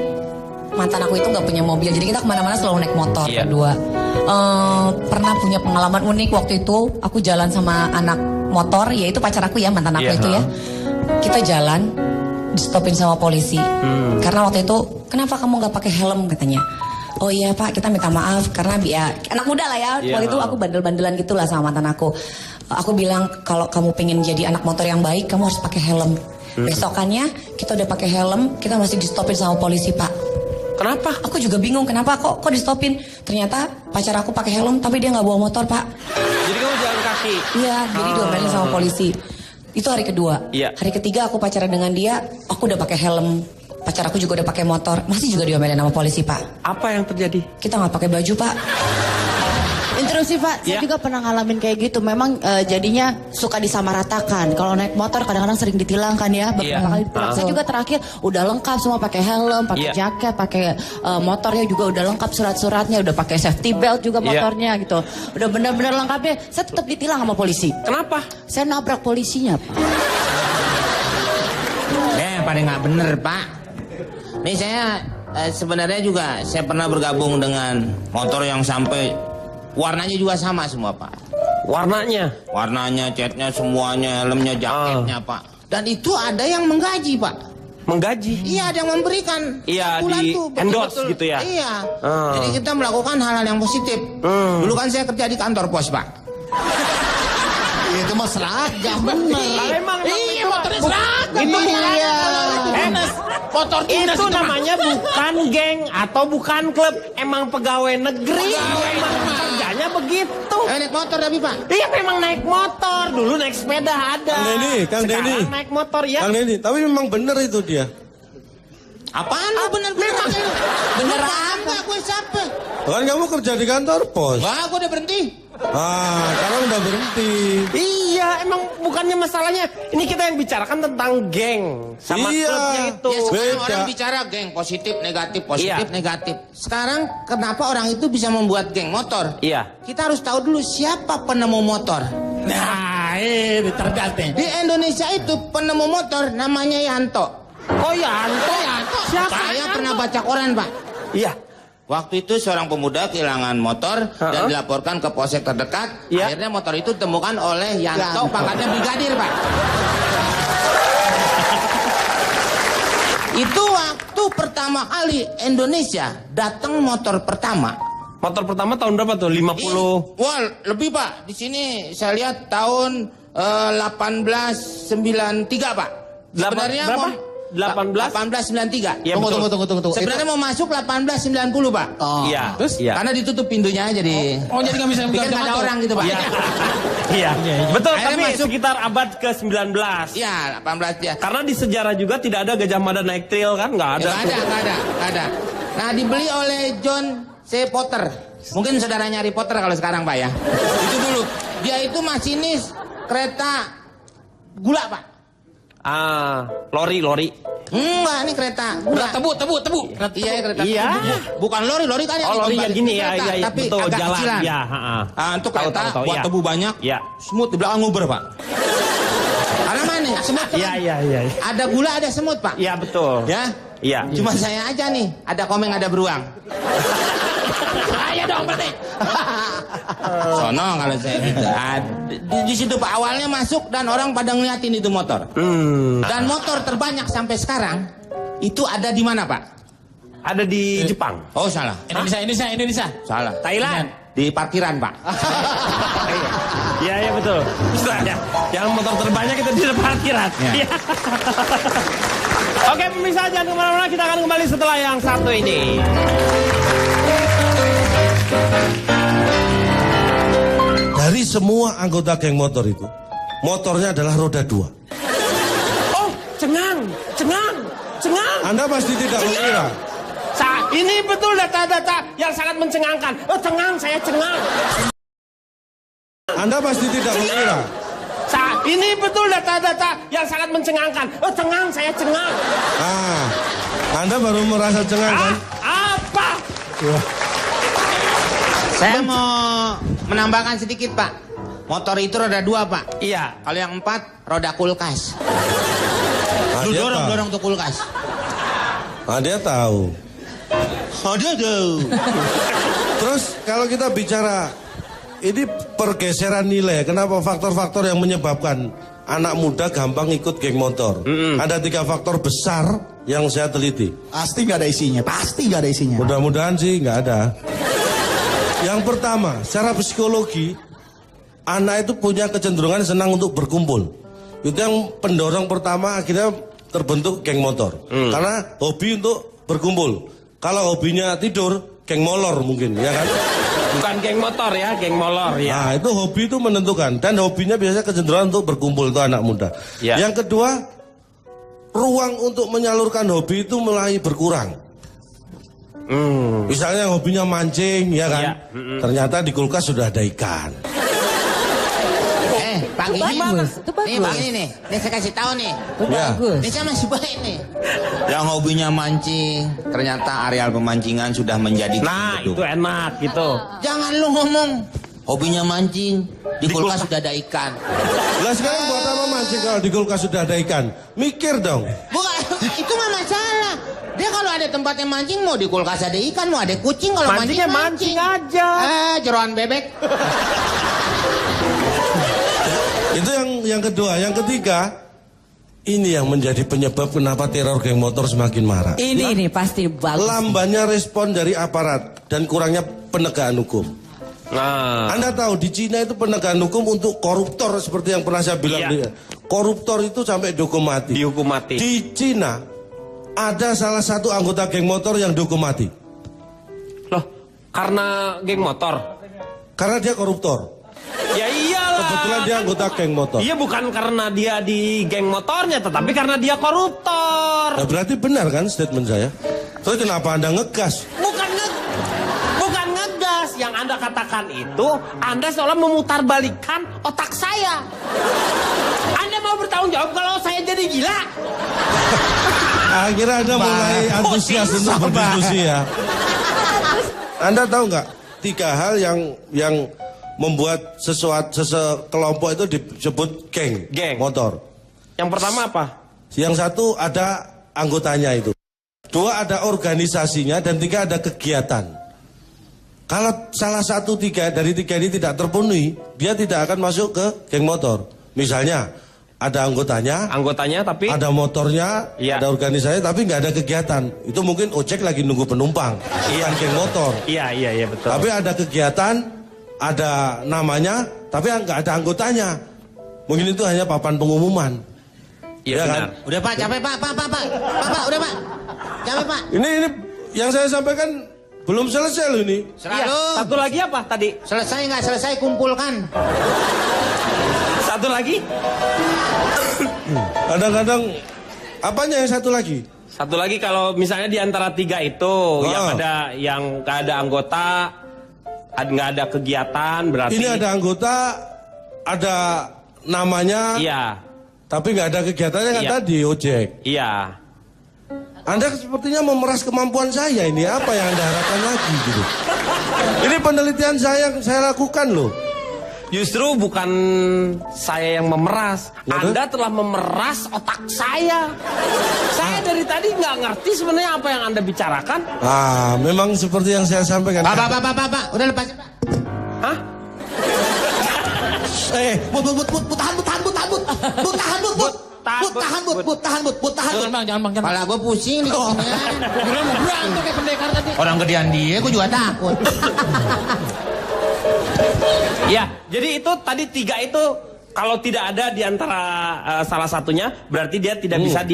[SPEAKER 5] mantan aku itu nggak punya mobil, jadi kita kemana-mana selalu naik motor
[SPEAKER 1] Iya.
[SPEAKER 5] berdua. Pernah punya pengalaman unik waktu itu. Aku jalan sama anak motor, yaitu pacar aku ya, mantan aku
[SPEAKER 1] Iya,
[SPEAKER 5] itu ya. Kita jalan, di-stopin sama polisi. Karena waktu itu, kenapa kamu nggak pakai helm katanya? Oh iya Pak, kita minta maaf karena ya anak muda lah ya.
[SPEAKER 1] Iya.
[SPEAKER 5] Waktu itu aku bandel-bandelan gitulah sama mantan aku. Aku bilang kalau kamu pengen jadi anak motor yang baik, kamu harus pakai helm. Besokannya kita udah pakai helm, kita masih di-stopin sama polisi Pak.
[SPEAKER 1] Kenapa?
[SPEAKER 5] Aku juga bingung kenapa kok di-stopin. Ternyata pacar aku pakai helm tapi dia nggak bawa motor Pak.
[SPEAKER 1] Jadi kamu jalan kaki?
[SPEAKER 5] Iya, jadi diomelin sama polisi. Itu hari kedua.
[SPEAKER 1] Iya.
[SPEAKER 5] Hari ketiga aku pacaran dengan dia, aku udah pakai helm. Pacar aku juga udah pakai motor, masih juga diomelin sama polisi Pak.
[SPEAKER 1] Apa yang terjadi?
[SPEAKER 5] Kita nggak pakai baju Pak.
[SPEAKER 6] Interupsi Pak, saya
[SPEAKER 1] Ya.
[SPEAKER 6] juga pernah ngalamin kayak gitu. Memang jadinya suka disamaratakan. Kalau naik motor kadang-kadang sering ditilang kan ya. Beberapa
[SPEAKER 1] Iya.
[SPEAKER 6] kali ditilang. Saya juga terakhir udah lengkap semua, pakai helm, pakai
[SPEAKER 1] Iya.
[SPEAKER 6] jaket, pakai motornya juga udah lengkap surat-suratnya, udah pakai safety belt juga
[SPEAKER 1] Iya.
[SPEAKER 6] motornya gitu. Udah benar-benar lengkapnya. Saya tetap ditilang sama polisi.
[SPEAKER 1] Kenapa?
[SPEAKER 6] Saya nabrak polisinya Pak.
[SPEAKER 4] Pada nggak bener Pak. Nih saya sebenarnya juga saya pernah bergabung dengan motor yang sampai warnanya juga sama semua Pak.
[SPEAKER 1] Warnanya?
[SPEAKER 4] Warnanya, catnya, semuanya, helmnya, jaketnya Pak. Dan itu ada yang menggaji Pak.
[SPEAKER 1] Menggaji?
[SPEAKER 4] Iya, ada yang memberikan.
[SPEAKER 1] Iya,
[SPEAKER 4] Bulan
[SPEAKER 1] di
[SPEAKER 4] tuh,
[SPEAKER 1] endorse
[SPEAKER 4] betul-betul.
[SPEAKER 1] gitu ya?
[SPEAKER 4] Iya.
[SPEAKER 1] Ah.
[SPEAKER 4] Jadi kita melakukan hal-hal yang positif. Dulu kan saya kerja di kantor pos Pak.
[SPEAKER 3] Itu mah seragam bener.
[SPEAKER 1] Emang
[SPEAKER 8] Iya, motornya seragam.
[SPEAKER 1] Itu
[SPEAKER 8] Iya.
[SPEAKER 1] bukan.
[SPEAKER 8] Motor dinas
[SPEAKER 1] Itu
[SPEAKER 8] Pak.
[SPEAKER 1] namanya bukan geng atau bukan klub. Emang pegawai negeri. Emang kerjanya begitu.
[SPEAKER 4] Naik motor tapi Pak.
[SPEAKER 1] Iya memang naik motor. Dulu naik sepeda ada.
[SPEAKER 7] Kang
[SPEAKER 1] Sekarang
[SPEAKER 7] Denny.
[SPEAKER 1] naik motor ya.
[SPEAKER 7] Kang Denny, tapi memang benar itu dia.
[SPEAKER 4] Apaan lu bener-bener?
[SPEAKER 5] Bener
[SPEAKER 4] apa? Gue siapa?
[SPEAKER 7] Kan kamu kerja di kantor pos.
[SPEAKER 4] Wah, gue udah berhenti.
[SPEAKER 7] Sekarang udah berhenti.
[SPEAKER 1] Iya, emang bukannya masalahnya. Ini kita yang bicarakan tentang geng sama
[SPEAKER 7] Iya.
[SPEAKER 1] klubnya itu.
[SPEAKER 4] Ya sekarang
[SPEAKER 7] Beda.
[SPEAKER 4] orang bicara geng positif negatif
[SPEAKER 1] Iya.
[SPEAKER 4] negatif. Sekarang kenapa orang itu bisa membuat geng motor?
[SPEAKER 1] Iya.
[SPEAKER 4] Kita harus tahu dulu siapa penemu motor.
[SPEAKER 8] Nah, ini tergantung.
[SPEAKER 4] Di Indonesia itu penemu motor namanya Yanto.
[SPEAKER 1] Oh Yanto. Siapa?
[SPEAKER 4] Saya pernah baca koran Pak.
[SPEAKER 1] Iya.
[SPEAKER 4] Waktu itu seorang pemuda kehilangan motor dan dilaporkan ke polsek terdekat.
[SPEAKER 1] Iya.
[SPEAKER 4] Akhirnya motor itu ditemukan oleh Yanto, pangkatnya brigadir Pak. Itu waktu pertama kali Indonesia datang motor pertama.
[SPEAKER 1] Motor pertama tahun berapa tuh? 50.
[SPEAKER 4] Wah, lebih Pak. Di sini saya lihat tahun 1893 Pak. Sebenarnya
[SPEAKER 1] berapa?
[SPEAKER 4] mau
[SPEAKER 1] 18?
[SPEAKER 4] 1893.
[SPEAKER 1] Iya, betul.
[SPEAKER 3] Tunggu.
[SPEAKER 4] Sebenarnya mau masuk 1890 Pak.
[SPEAKER 1] Iya.
[SPEAKER 8] Terus?
[SPEAKER 1] Iya.
[SPEAKER 4] Karena ditutup pintunya jadi.
[SPEAKER 8] Oh, jadi nggak bisa
[SPEAKER 4] Pikir nggak ada orang gitu Pak.
[SPEAKER 1] Iya. Iya. Betul,
[SPEAKER 4] Akhirnya
[SPEAKER 1] tapi
[SPEAKER 4] masuk.
[SPEAKER 1] sekitar abad ke-19.
[SPEAKER 4] Iya, 18 ya.
[SPEAKER 1] Karena di sejarah juga tidak ada Gajah Mada naik trail kan? Nggak ada.
[SPEAKER 4] Nggak ada. Nah, dibeli oleh John C. Potter. Mungkin saudaranya Harry Potter kalau sekarang Pak ya. Itu dulu. Dia itu masinis kereta gula Pak.
[SPEAKER 1] Lori.
[SPEAKER 4] Enggak, ini kereta gula.
[SPEAKER 8] Tebu.
[SPEAKER 4] Iya, kereta.
[SPEAKER 1] Iya.
[SPEAKER 4] Bukan lori kan yang
[SPEAKER 1] Oh, lori
[SPEAKER 4] dikembali.
[SPEAKER 1] yang gini
[SPEAKER 4] Ini
[SPEAKER 1] ya,
[SPEAKER 4] kereta,
[SPEAKER 1] iya,
[SPEAKER 4] tapi
[SPEAKER 1] betul,
[SPEAKER 4] agak
[SPEAKER 1] jalan.
[SPEAKER 4] kecilan.
[SPEAKER 1] Iya,
[SPEAKER 4] Untuk
[SPEAKER 1] Tahu,
[SPEAKER 4] kereta
[SPEAKER 1] tahu,
[SPEAKER 4] buat
[SPEAKER 1] iya.
[SPEAKER 4] tebu banyak.
[SPEAKER 1] Iya.
[SPEAKER 4] Semut di belakang nguber, Pak. Karena mana? Semut kan?
[SPEAKER 1] Iya.
[SPEAKER 4] Ada gula, ada semut, Pak.
[SPEAKER 1] Iya, betul.
[SPEAKER 4] Ya?
[SPEAKER 1] Iya.
[SPEAKER 4] Cuma saya aja nih, ada komeng, ada beruang.
[SPEAKER 8] Saya dong berarti.
[SPEAKER 4] Sono kalau saya gitu. Di situ Pak awalnya masuk dan orang pada ngeliatin itu motor. Dan motor terbanyak sampai sekarang itu ada di mana Pak?
[SPEAKER 1] Ada di Jepang.
[SPEAKER 4] Oh salah.
[SPEAKER 8] Indonesia.
[SPEAKER 4] Salah.
[SPEAKER 1] Thailand.
[SPEAKER 4] Di parkiran Pak.
[SPEAKER 1] Iya, betul. Ya. Yang motor terbanyak itu di parkiran. Iya. Oke, pemirsa jangan kemana-mana. Kita akan kembali setelah yang satu ini.
[SPEAKER 7] Dari semua anggota geng motor itu, motornya adalah roda 2.
[SPEAKER 1] Oh, cengang, cengang, cengang.
[SPEAKER 7] Anda pasti tidak mengira.
[SPEAKER 1] Ini betul data-data yang sangat mencengangkan. Oh, cengang, saya cengang.
[SPEAKER 7] Anda pasti tidak mengira.
[SPEAKER 1] Ini betul data-data yang sangat mencengangkan. Oh, cengang, saya cengang.
[SPEAKER 7] Ah, Anda baru merasa cengang kan?
[SPEAKER 1] Apa?
[SPEAKER 4] Saya mau menambahkan sedikit, Pak. Motor itu roda 2, Pak.
[SPEAKER 1] Iya.
[SPEAKER 4] Kalau yang 4, roda kulkas.
[SPEAKER 7] Ah,
[SPEAKER 4] Lu
[SPEAKER 7] dia tahu.
[SPEAKER 4] dorong tuh kulkas.
[SPEAKER 7] Ah, dia tahu.
[SPEAKER 4] Ada tuh.
[SPEAKER 7] Terus kalau kita bicara ini pergeseran nilai, kenapa faktor-faktor yang menyebabkan anak muda gampang ikut geng motor? Ada 3 faktor besar yang saya teliti.
[SPEAKER 3] Pasti nggak ada isinya. Pasti nggak ada isinya.
[SPEAKER 7] Mudah-mudahan sih nggak ada. Yang pertama, secara psikologi, anak itu punya kecenderungan senang untuk berkumpul. Itu yang pendorong pertama akhirnya terbentuk geng motor. Karena hobi untuk berkumpul. Kalau hobinya tidur, geng molor mungkin, ya kan?
[SPEAKER 1] Bukan geng motor ya, geng molor ya.
[SPEAKER 7] Nah, itu hobi itu menentukan. Dan hobinya biasanya kecenderungan untuk berkumpul, itu anak muda.
[SPEAKER 1] Ya.
[SPEAKER 7] Yang kedua, ruang untuk menyalurkan hobi itu mulai berkurang. Misalnya hobinya mancing, ya kan?
[SPEAKER 1] Ya.
[SPEAKER 7] Ternyata di kulkas sudah ada ikan.
[SPEAKER 4] Pak Gigi.
[SPEAKER 6] Itu bagus.
[SPEAKER 4] Nih, Pak ini nih. Nih saya kasih tahu nih.
[SPEAKER 6] Itu
[SPEAKER 7] Ya.
[SPEAKER 6] bagus.
[SPEAKER 4] Ini saya masih baik nih. Yang hobinya mancing, ternyata areal pemancingan sudah menjadi
[SPEAKER 1] Nah,
[SPEAKER 4] gedung.
[SPEAKER 1] itu enak gitu.
[SPEAKER 4] Jangan lu ngomong hobinya mancing, di kulkas sudah ada ikan.
[SPEAKER 7] Lah sekarang buat apa mancing kalau di kulkas sudah ada ikan? Mikir dong.
[SPEAKER 4] Bukan, itu mah masalah. Dia kalau ada tempatnya mancing, mau di kulkas ada ikan, mau ada kucing, kalau
[SPEAKER 1] Mancingnya
[SPEAKER 4] mancing
[SPEAKER 1] mancing aja.
[SPEAKER 4] Jeroan bebek.
[SPEAKER 7] Itu yang kedua. Yang ketiga, ini yang menjadi penyebab kenapa teror geng motor semakin marak.
[SPEAKER 6] Ini pasti bagus.
[SPEAKER 7] Lambannya respon dari aparat dan kurangnya penegakan hukum.
[SPEAKER 1] Nah,
[SPEAKER 7] Anda tahu di Cina itu penegakan hukum untuk koruptor seperti yang pernah saya bilang.
[SPEAKER 1] Iya.
[SPEAKER 7] Koruptor itu sampai dihukum mati.
[SPEAKER 1] dihukum mati.
[SPEAKER 7] Di Cina ada salah satu anggota geng motor yang dihukum mati
[SPEAKER 1] Loh, karena geng motor.
[SPEAKER 7] karena dia koruptor.
[SPEAKER 1] Ya iyalah.
[SPEAKER 7] Kebetulan dia anggota geng motor.
[SPEAKER 1] Iya, bukan karena dia di geng motornya, tetapi karena dia koruptor.
[SPEAKER 7] Nah, berarti benar kan statement saya? Terus kenapa Anda ngegas?
[SPEAKER 1] Bukan ngegas. Yang Anda katakan itu, Anda seolah memutarbalikkan otak saya. Anda mau bertanggung jawab kalau saya jadi gila?
[SPEAKER 7] Akhirnya Anda mulai antusias untuk berdiskusi ya. Anda tahu nggak 3 hal yang membuat kelompok itu disebut geng motor.
[SPEAKER 1] Yang pertama apa?
[SPEAKER 7] Yang satu ada anggotanya itu. 2 ada organisasinya dan 3 ada kegiatan. Kalau salah satu dari 3 ini tidak terpenuhi, dia tidak akan masuk ke geng motor. Misalnya ada anggotanya,
[SPEAKER 1] Tapi
[SPEAKER 7] ada motornya,
[SPEAKER 1] Iya.
[SPEAKER 7] ada organisasinya, tapi nggak ada kegiatan. Itu mungkin ojek lagi nunggu penumpang, bukan geng motor.
[SPEAKER 1] Iya betul.
[SPEAKER 7] Tapi ada kegiatan, ada namanya, tapi nggak ada anggotanya. Mungkin itu hanya papan pengumuman.
[SPEAKER 1] Iya
[SPEAKER 7] ya
[SPEAKER 1] benar.
[SPEAKER 7] kan?
[SPEAKER 4] Udah Pak, capek Pak, udah Pak. Capek Pak.
[SPEAKER 7] Ini yang saya sampaikan belum selesai loh ini.
[SPEAKER 1] Iya,
[SPEAKER 4] Selalu.
[SPEAKER 1] satu lagi apa tadi?
[SPEAKER 4] Selesai nggak selesai kumpulkan.
[SPEAKER 1] Satu lagi?
[SPEAKER 7] Kadang-kadang apanya yang satu lagi?
[SPEAKER 1] Satu lagi kalau misalnya di antara 3 itu yang nggak ada anggota, nggak ada kegiatan, berarti
[SPEAKER 7] Ini ada anggota, ada namanya,
[SPEAKER 1] Iya,
[SPEAKER 7] tapi nggak ada kegiatannya kan
[SPEAKER 1] Iya.
[SPEAKER 7] tadi ojek.
[SPEAKER 1] iya.
[SPEAKER 7] Anda sepertinya memeras kemampuan saya ini. Apa yang Anda harapkan lagi gitu? Ini penelitian saya lakukan loh.
[SPEAKER 1] Justru bukan saya yang memeras,
[SPEAKER 7] Waduh.
[SPEAKER 1] Anda telah memeras otak saya. Saya dari tadi nggak ngerti sebenarnya apa yang Anda bicarakan.
[SPEAKER 7] Ah, memang seperti yang saya sampaikan.
[SPEAKER 4] Pak, udah lepasin Pak.
[SPEAKER 1] Hah?
[SPEAKER 8] Jangan bang.
[SPEAKER 4] Kepala gue pusing nih.
[SPEAKER 8] Kira mau berantem kayak pendekar tadi.
[SPEAKER 4] Orang gedean dia, gue juga takut.
[SPEAKER 1] Ya, jadi itu tadi 3 itu kalau tidak ada di antara salah satunya, berarti dia tidak bisa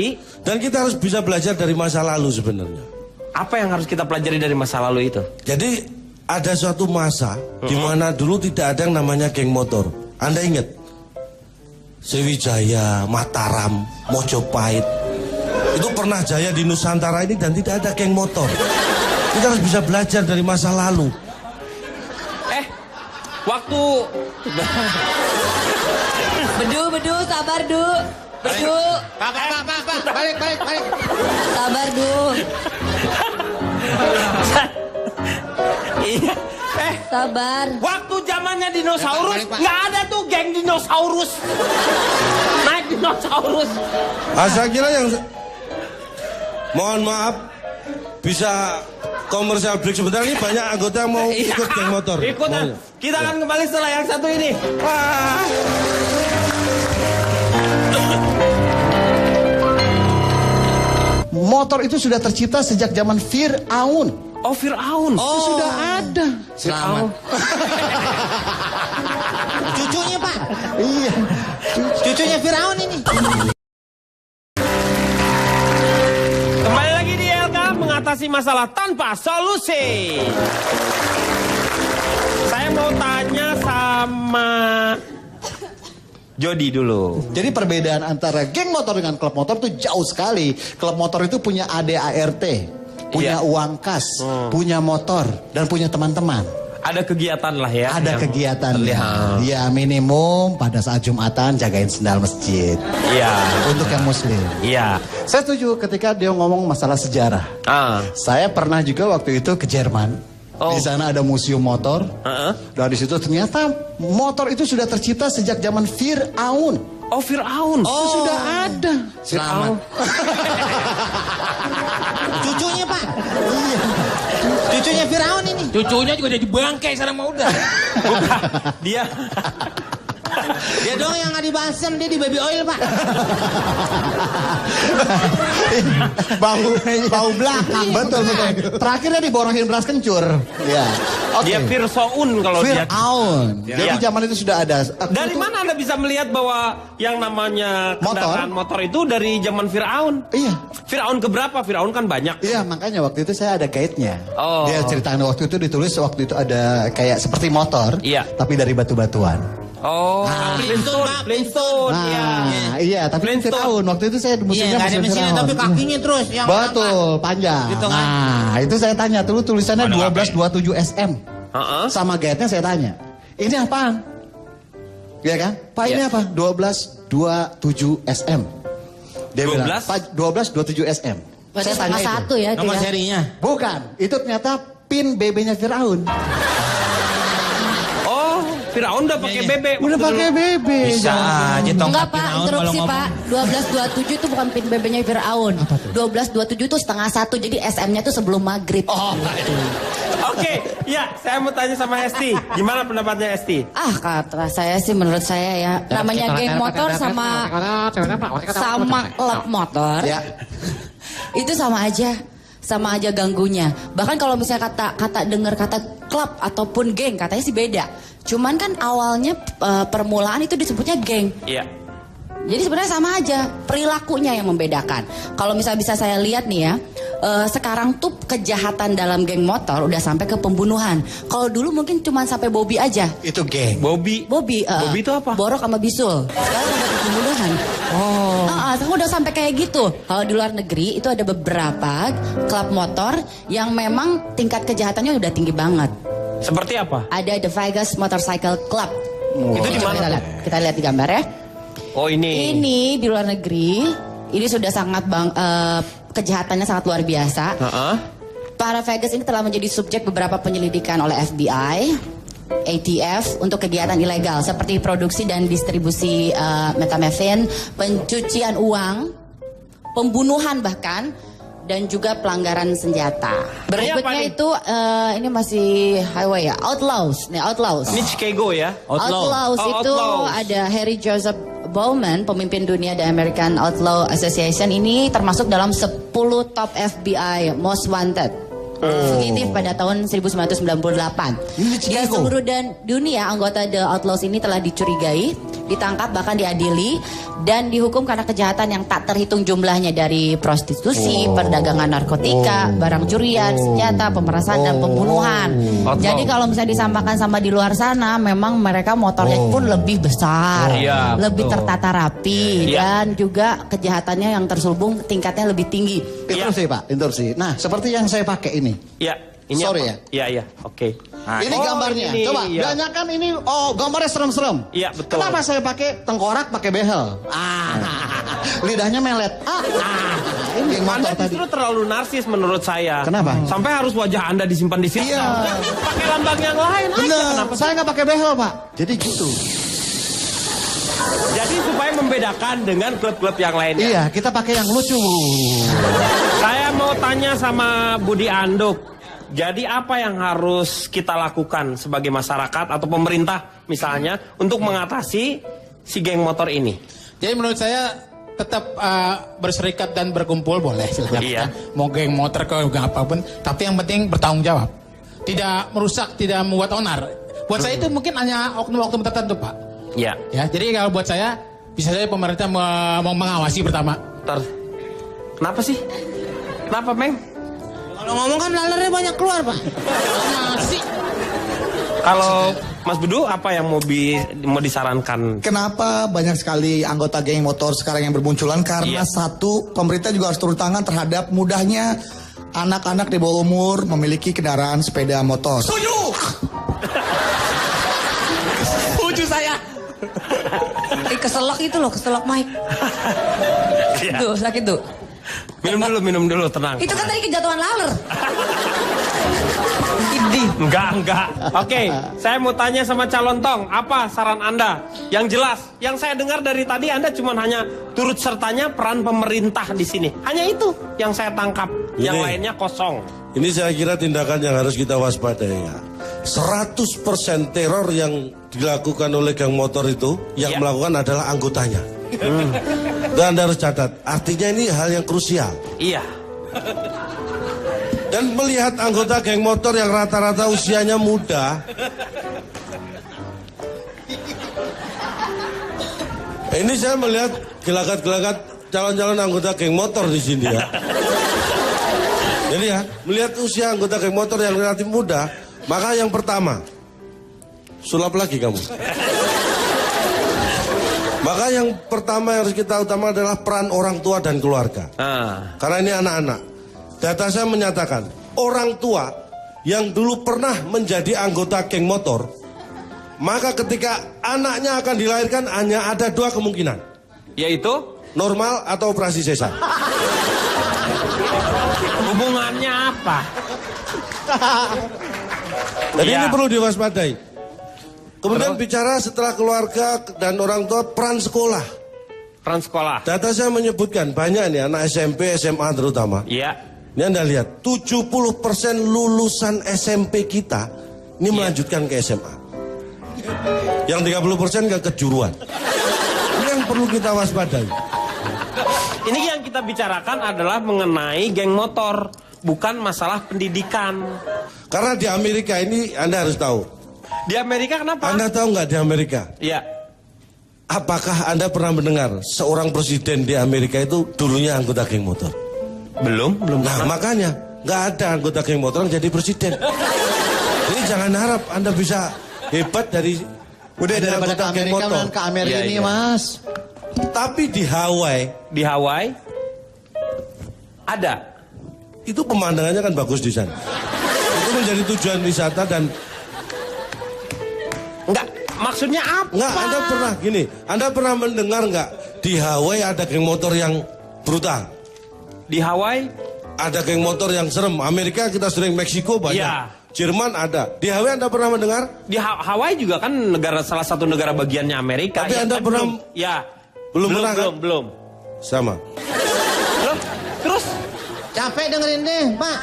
[SPEAKER 7] Dan kita harus bisa belajar dari masa lalu sebenarnya.
[SPEAKER 1] Apa yang harus kita pelajari dari masa lalu itu?
[SPEAKER 7] Jadi ada suatu masa di mana dulu tidak ada yang namanya geng motor. Anda ingat? Sriwijaya, Mataram, Mojopahit, Itu pernah jaya di Nusantara ini dan tidak ada geng motor. Kita harus bisa belajar dari masa lalu.
[SPEAKER 1] Waktu
[SPEAKER 5] Bedu, sabar Du. Bedu,
[SPEAKER 4] Pak, balik.
[SPEAKER 5] sabar Du.
[SPEAKER 1] iya.
[SPEAKER 5] Sabar.
[SPEAKER 1] Waktu zamannya dinosaurus
[SPEAKER 4] Balik, Pak.
[SPEAKER 1] nggak ada tuh geng dinosaurus. Naik dinosaurus.
[SPEAKER 7] Saya kira yang mohon maaf bisa komersial break sebentar, ini banyak anggota yang mau ikut geng motor.
[SPEAKER 1] Ikutan.
[SPEAKER 7] Mau.
[SPEAKER 1] Kita akan kembali setelah yang satu ini. Wah.
[SPEAKER 2] Motor itu sudah tercipta sejak zaman Fir'aun.
[SPEAKER 1] Oh, Fir'aun.
[SPEAKER 2] Itu sudah ada.
[SPEAKER 4] Selamat. Cucunya Pak.
[SPEAKER 2] Iya.
[SPEAKER 4] Cucunya Firaun ini.
[SPEAKER 1] Kembali lagi di LK mengatasi masalah tanpa solusi. Saya mau tanya sama Jody dulu.
[SPEAKER 2] Jadi perbedaan antara geng motor dengan klub motor itu jauh sekali. Klub motor itu punya ADART, punya
[SPEAKER 1] Iya.
[SPEAKER 2] uang kas, punya motor, dan punya teman-teman.
[SPEAKER 1] Ada kegiatan lah ya.
[SPEAKER 2] Ada
[SPEAKER 1] yang
[SPEAKER 2] kegiatan.
[SPEAKER 1] terlihat.
[SPEAKER 2] Ya minimum pada saat Jumatan jagain sendal masjid.
[SPEAKER 1] Iya.
[SPEAKER 2] Untuk yang muslim.
[SPEAKER 1] Iya.
[SPEAKER 2] Saya setuju ketika dia ngomong masalah sejarah. Saya pernah juga waktu itu ke Jerman.
[SPEAKER 1] Oh.
[SPEAKER 2] Di sana ada museum motor.
[SPEAKER 1] Heeh.
[SPEAKER 2] Dan di situ ternyata motor itu sudah tercipta sejak zaman Fir'aun.
[SPEAKER 1] Oh, Fir'aun.
[SPEAKER 2] Itu sudah ada.
[SPEAKER 4] Selamat. Cucunya Pak.
[SPEAKER 2] Iya.
[SPEAKER 4] Cucunya Firaun ini.
[SPEAKER 8] Cucunya juga jadi bangkai sekarang mau udah.
[SPEAKER 1] Dia
[SPEAKER 4] Dia dong yang nggak dibasem, dia di baby oil Pak.
[SPEAKER 2] bau belakang. Betul. Terakhirnya diborohin beras kencur. Ya. Oke.
[SPEAKER 1] dia Fir'aun kalau dia.
[SPEAKER 2] Fir'aun. Jadi
[SPEAKER 1] Ya.
[SPEAKER 2] zaman itu sudah ada.
[SPEAKER 1] Dari mana Anda bisa melihat bahwa yang namanya kendaraan motor itu dari zaman Fir'aun?
[SPEAKER 2] Iya.
[SPEAKER 1] Fir'aun keberapa? Fir'aun kan banyak.
[SPEAKER 2] Iya, makanya waktu itu saya ada guide-nya.
[SPEAKER 1] Oh.
[SPEAKER 2] Dia ceritain waktu itu ditulis waktu itu ada kayak seperti motor,
[SPEAKER 1] Iya.
[SPEAKER 2] tapi dari batu-batuan.
[SPEAKER 1] Oh,
[SPEAKER 4] Flintstone, Pak,
[SPEAKER 1] Flintstone.
[SPEAKER 2] Nah, iya, tapi
[SPEAKER 1] Flintstone.
[SPEAKER 2] Fir'aun waktu itu saya
[SPEAKER 4] Iya,
[SPEAKER 2] musimnya
[SPEAKER 4] nggak ada
[SPEAKER 2] musim
[SPEAKER 4] mesinnya
[SPEAKER 2] Fir'aun.
[SPEAKER 4] tapi kakinya terus yang
[SPEAKER 2] Betul, panjang.
[SPEAKER 4] Gitu kan?
[SPEAKER 2] Nah, itu saya tanya dulu tulisannya 1227 SM.
[SPEAKER 1] Heeh.
[SPEAKER 2] Sama guide-nya saya tanya, ini apaan? Iya kan? Pak, ini apa? 1227 SM. Dia
[SPEAKER 1] 12?
[SPEAKER 2] bilang, Pak, 1227 SM.
[SPEAKER 5] Berarti
[SPEAKER 2] Saya tanya
[SPEAKER 5] setengah
[SPEAKER 2] itu.
[SPEAKER 5] satu ya
[SPEAKER 4] Nomor
[SPEAKER 5] dia.
[SPEAKER 4] serinya.
[SPEAKER 2] Bukan, itu ternyata pin BB-nya Fir'aun.
[SPEAKER 1] Oh, Fir'aun udah pakai BB.
[SPEAKER 2] Udah
[SPEAKER 1] waktu
[SPEAKER 2] pakai
[SPEAKER 1] dulu.
[SPEAKER 2] BB.
[SPEAKER 4] Bisa aja tongkat
[SPEAKER 5] Enggak Pak,
[SPEAKER 4] Firaun kalau
[SPEAKER 5] interupsi
[SPEAKER 4] ngomong.
[SPEAKER 5] Pak. 1227 itu bukan pin BB-nya Fir'aun. 1227 itu setengah satu, jadi SM-nya itu sebelum maghrib.
[SPEAKER 1] Oke, ya saya mau tanya sama Esti. Gimana pendapatnya Esti?
[SPEAKER 5] Kata saya sih menurut saya ya, namanya geng motor sama klub motor.
[SPEAKER 2] Ya.
[SPEAKER 5] Itu sama aja ganggunya. Bahkan kalau misalnya kata dengar kata klub ataupun geng, katanya sih beda. Cuman kan awalnya permulaan itu disebutnya geng.
[SPEAKER 1] Iya.
[SPEAKER 5] Jadi sebenarnya sama aja, perilakunya yang membedakan. Kalau misalnya bisa saya lihat nih ya, sekarang tuh kejahatan dalam geng motor udah sampai ke pembunuhan. Kalau dulu mungkin cuma sampai Bobby aja.
[SPEAKER 2] Itu geng.
[SPEAKER 1] Bobby.
[SPEAKER 5] Bobby
[SPEAKER 1] itu apa?
[SPEAKER 5] Borok sama bisul. Sekarang udah ke pembunuhan. Sekarang udah sampai kayak gitu. Kalau di luar negeri itu ada beberapa klub motor yang memang tingkat kejahatannya udah tinggi banget.
[SPEAKER 1] Seperti apa?
[SPEAKER 5] Ada The Vegas Motorcycle Club.
[SPEAKER 1] Itu di mana?
[SPEAKER 5] Kita lihat di gambar ya.
[SPEAKER 1] Oh, ini.
[SPEAKER 5] Ini di luar negeri, ini sudah sangat kejahatannya sangat luar biasa.
[SPEAKER 1] Heeh.
[SPEAKER 5] Para Vegas ini telah menjadi subjek beberapa penyelidikan oleh FBI, ATF untuk kegiatan ilegal seperti produksi dan distribusi methamphetamine, pencucian uang, pembunuhan bahkan, dan juga pelanggaran senjata. Berikutnya itu ini masih highway ya, Outlaws. Nih Outlaws.
[SPEAKER 1] Ini Chicago ya?
[SPEAKER 5] Outlaws
[SPEAKER 1] Oh,
[SPEAKER 5] itu
[SPEAKER 1] Outlaws.
[SPEAKER 5] ada Harry Joseph Bowman, pemimpin dunia The American Outlaw Association. Ini termasuk dalam 10 top FBI Most Wanted. Fugitif pada tahun 1998.
[SPEAKER 2] Ini di
[SPEAKER 5] Di
[SPEAKER 2] Chicago.
[SPEAKER 5] seluruh dunia, anggota The Outlaws ini telah dicurigai
[SPEAKER 6] ditangkap bahkan diadili dan dihukum karena kejahatan yang tak terhitung jumlahnya dari prostitusi, perdagangan narkotika, barang curian, senjata, pemerasan dan pembunuhan. Jadi kalau misalnya disamakan sama di luar sana, memang mereka motornya pun lebih besar, lebih tertata rapi dan juga kejahatannya yang terselubung tingkatnya lebih tinggi.
[SPEAKER 2] Interupsi Pak, interupsi. Nah, seperti yang saya pakai ini.
[SPEAKER 1] Iya. Ini
[SPEAKER 2] Sorry
[SPEAKER 1] apa? Iya, oke.
[SPEAKER 2] Ini gambarnya.
[SPEAKER 1] Ini,
[SPEAKER 2] Coba,
[SPEAKER 1] iya.
[SPEAKER 2] banyak kan ini, gambarnya serem-serem.
[SPEAKER 1] Iya, betul.
[SPEAKER 2] Kenapa saya pakai tengkorak, pakai behel? Lidahnya melet. Ini yang motor
[SPEAKER 1] Anda
[SPEAKER 2] tadi.
[SPEAKER 1] justru terlalu narsis menurut saya.
[SPEAKER 2] Kenapa?
[SPEAKER 1] Sampai harus wajah Anda disimpan di situ.
[SPEAKER 2] Iya.
[SPEAKER 1] Pakai lambang yang lain aja.
[SPEAKER 2] Bener,
[SPEAKER 1] Kenapa?
[SPEAKER 2] saya nggak pakai behel Pak. Jadi gitu.
[SPEAKER 1] Jadi supaya membedakan dengan klub-klub yang lainnya.
[SPEAKER 2] Iya, kita pakai yang lucu.
[SPEAKER 1] Saya mau tanya sama Budi Anduk. Jadi apa yang harus kita lakukan sebagai masyarakat atau pemerintah misalnya untuk mengatasi si geng motor ini?
[SPEAKER 8] Jadi menurut saya tetap berserikat dan berkumpul boleh silakan.
[SPEAKER 1] Iya.
[SPEAKER 8] Mau geng motor ke geng apapun, tapi yang penting bertanggung jawab. Tidak merusak, tidak membuat onar. Buat saya itu mungkin hanya oknum-oknum tertentu, Pak.
[SPEAKER 1] Iya.
[SPEAKER 8] Ya, jadi kalau buat saya bisa saja pemerintah mau mengawasi pertama.
[SPEAKER 1] Kenapa sih? Kenapa, Meng?
[SPEAKER 4] Kalau ngomong kan lalernya banyak keluar, Pak.
[SPEAKER 8] Masih.
[SPEAKER 1] Kalau Mas Bedu apa yang mau disarankan?
[SPEAKER 3] Kenapa banyak sekali anggota geng motor sekarang yang bermunculan? Karena satu, pemerintah juga harus turun tangan terhadap mudahnya anak-anak di bawah umur memiliki kendaraan sepeda motor.
[SPEAKER 8] Setuju saya.
[SPEAKER 5] Keselak itu loh, keselak Mike. Tuh, sakit tuh.
[SPEAKER 1] Minum dulu, tenang.
[SPEAKER 5] Itu kan tadi kejatuhan laler.
[SPEAKER 1] Enggak. Oke, saya mau tanya sama calon tong, apa saran Anda? Yang jelas, yang saya dengar dari tadi Anda cuma hanya turut sertanya peran pemerintah di sini. Hanya itu yang saya tangkap. Yang lainnya kosong.
[SPEAKER 7] Ini saya kira tindakan yang harus kita waspadai ya. 100% teror yang dilakukan oleh geng motor itu yang melakukan adalah anggotanya. Dan Anda harus catat, artinya ini hal yang krusial.
[SPEAKER 1] Iya.
[SPEAKER 7] Dan melihat anggota geng motor yang rata-rata usianya muda, ini saya melihat gelagat-gelagat calon-calon anggota geng motor di sini ya. Jadi ya, melihat usia anggota geng motor yang relatif muda, maka yang pertama, sulap lagi kamu. Maka yang pertama yang harus kita utama adalah peran orang tua dan keluarga. Karena ini anak-anak. Data saya menyatakan, orang tua yang dulu pernah menjadi anggota geng motor, maka ketika anaknya akan dilahirkan hanya ada 2 kemungkinan.
[SPEAKER 1] Yaitu?
[SPEAKER 7] Normal atau operasi sesar.
[SPEAKER 1] Hubungannya apa?
[SPEAKER 7] Jadi ini perlu diwaspadai. Kemudian bicara setelah keluarga dan orang tua, peran sekolah.
[SPEAKER 1] Peran sekolah.
[SPEAKER 7] Data saya menyebutkan banyak nih anak SMP, SMA terutama.
[SPEAKER 1] Iya.
[SPEAKER 7] Ini Anda lihat, 70% lulusan SMP kita ini melanjutkan ke SMA. Yang 30% ke kejuruan. Ini yang perlu kita waspadai.
[SPEAKER 1] Ini yang kita bicarakan adalah mengenai geng motor, bukan masalah pendidikan.
[SPEAKER 7] Karena di Amerika ini Anda harus tahu.
[SPEAKER 1] Di Amerika kenapa?
[SPEAKER 7] Anda tahu nggak di Amerika?
[SPEAKER 1] Iya.
[SPEAKER 7] Apakah Anda pernah mendengar seorang presiden di Amerika itu dulunya anggota geng motor?
[SPEAKER 1] Belum.
[SPEAKER 7] Nah makanya nggak ada anggota geng motor yang jadi presiden. Ini jangan harap Anda bisa hebat dari
[SPEAKER 2] Daripada
[SPEAKER 7] anggota
[SPEAKER 2] ke
[SPEAKER 7] geng
[SPEAKER 2] Amerika,
[SPEAKER 7] motor.
[SPEAKER 2] ke Amerika ini Mas.
[SPEAKER 7] Tapi di Hawaii
[SPEAKER 1] ada.
[SPEAKER 7] itu pemandangannya kan bagus di sana. Itu menjadi tujuan wisata dan
[SPEAKER 1] Enggak, maksudnya apa?
[SPEAKER 7] Enggak, Anda pernah mendengar nggak di Hawaii ada geng motor yang brutal?
[SPEAKER 1] Di Hawaii
[SPEAKER 7] Ada geng motor yang serem. Amerika kita sering, Meksiko banyak.
[SPEAKER 1] Iya.
[SPEAKER 7] Jerman ada. Di Hawaii Anda pernah mendengar?
[SPEAKER 1] di Hawaii juga kan salah satu negara bagiannya Amerika.
[SPEAKER 7] Tapi Anda pernah belum pernah kan?
[SPEAKER 1] Belum.
[SPEAKER 7] Sama.
[SPEAKER 1] Belum. Terus
[SPEAKER 4] Capek dengerin deh, Pak.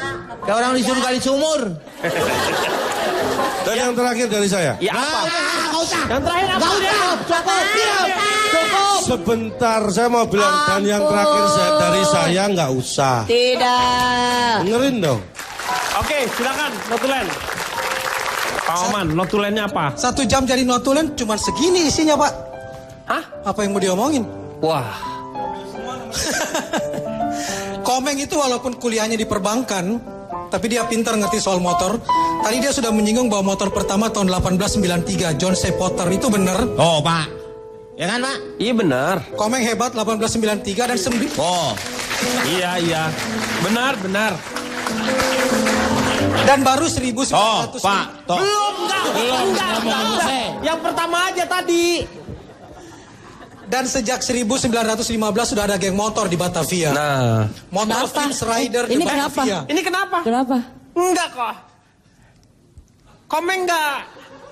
[SPEAKER 4] Kayak orang disuruh kali sumur.
[SPEAKER 7] Dan yang terakhir dari saya.
[SPEAKER 1] ya apa?
[SPEAKER 4] Nggak usah.
[SPEAKER 1] Yang terakhir apa?
[SPEAKER 4] Cukup.
[SPEAKER 7] Sebentar saya mau bilang. Dan yang terakhir dari saya nggak usah.
[SPEAKER 6] Tidak.
[SPEAKER 7] Dengerin dong.
[SPEAKER 1] Oke, silakan notulen. Pak Oman, notulennya apa?
[SPEAKER 9] 1 jam jadi notulen cuma segini isinya, Pak.
[SPEAKER 1] Hah?
[SPEAKER 9] Apa yang mau diomongin?
[SPEAKER 1] Wah.
[SPEAKER 9] Komeng itu walaupun kuliahnya di perbankan, tapi dia pintar ngerti soal motor. Tadi dia sudah menyinggung bahwa motor pertama tahun 1893, John C. Potter, itu benar.
[SPEAKER 4] Oh, Pak. Ya kan, Pak?
[SPEAKER 1] Iya benar.
[SPEAKER 9] Komeng hebat 1893 dan
[SPEAKER 4] Oh.
[SPEAKER 1] Iya. Benar.
[SPEAKER 9] dan baru 1900.
[SPEAKER 4] Oh, Pak. Toh.
[SPEAKER 1] Belum, enggak. Yang pertama aja tadi.
[SPEAKER 9] Dan sejak 1915 sudah ada geng motor di Batavia.
[SPEAKER 1] Nah.
[SPEAKER 9] Motor
[SPEAKER 6] Kenapa?
[SPEAKER 9] Vince Rider di
[SPEAKER 6] Ini kenapa?
[SPEAKER 9] Batavia.
[SPEAKER 1] Ini kenapa?
[SPEAKER 6] Kenapa?
[SPEAKER 1] Enggak kok. Komeng enggak.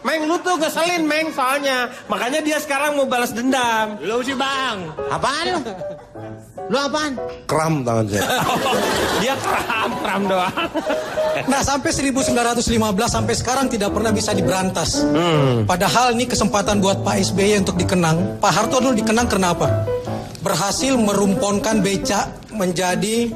[SPEAKER 1] Meng, lu tuh ngeselin, Meng, soalnya. Makanya dia sekarang mau balas dendam.
[SPEAKER 4] Lu sih, Bang. Apaan lu? Lu apaan?
[SPEAKER 7] Kram tangan saya.
[SPEAKER 1] Dia kram doang.
[SPEAKER 9] Nah, sampai 1915 sampai sekarang tidak pernah bisa diberantas. Padahal ini kesempatan buat Pak SBY untuk dikenang. Pak Harto dulu dikenang karena apa? Berhasil merumponkan becak menjadi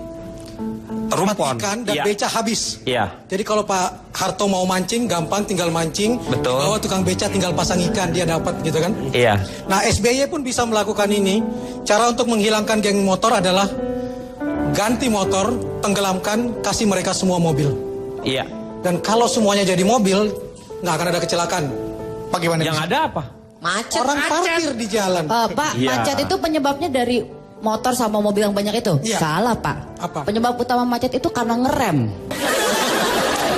[SPEAKER 1] Rumpon.
[SPEAKER 9] ikan dan
[SPEAKER 1] Iya.
[SPEAKER 9] becak habis.
[SPEAKER 1] Iya.
[SPEAKER 9] Jadi kalau Pak Harto mau mancing, gampang tinggal mancing.
[SPEAKER 1] Betul.
[SPEAKER 9] Bawa tukang becak tinggal pasang ikan, dia dapat gitu kan.
[SPEAKER 1] Iya.
[SPEAKER 9] Nah, SBY pun bisa melakukan ini. Cara untuk menghilangkan geng motor adalah ganti motor, tenggelamkan, kasih mereka semua mobil.
[SPEAKER 1] Iya.
[SPEAKER 9] Dan kalau semuanya jadi mobil, nggak akan ada kecelakaan.
[SPEAKER 3] Bagaimana?
[SPEAKER 1] Yang ada apa?
[SPEAKER 5] Macet.
[SPEAKER 9] Orang parkir di jalan.
[SPEAKER 6] Pak,
[SPEAKER 1] Iya.
[SPEAKER 6] macet itu penyebabnya dari motor sama mobil yang banyak itu?
[SPEAKER 9] Iya.
[SPEAKER 6] Salah, Pak.
[SPEAKER 9] Apa?
[SPEAKER 6] Penyebab utama macet itu karena ngerem.